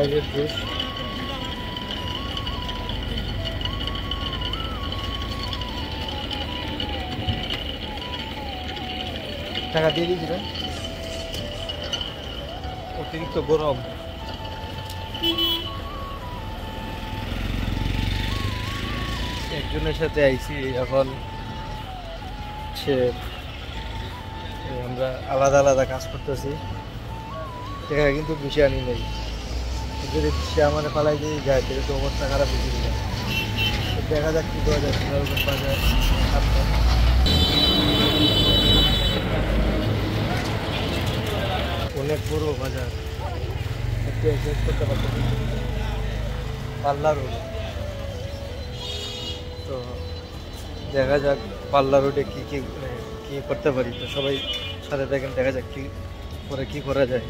বাইরের জুস। টাকা দিয়ে দিয়েছি না, অতিরিক্ত গরম। একজনের সাথে আইছি, এখন সে আমরা আলাদা আলাদা কাজ করতেছি। টাকা কিন্তু বেশি আনি নেই, যদি সে আমার পালাই দিয়ে যায় তাহলে তো অবস্থা খারাপ হয়ে যাবে। দেখা যাক কি করা যায়, কিভাবে বাজার সামনে। অনেক বড় বাজার, একটু শেষ করতে পারতেছি পাল্লা রোড। তো দেখা যাক পাল্লা রোডে কী কী কী করতে পারি। তো সবাই সাথে দেখেন, দেখা যাক কী করে কী করা যায়।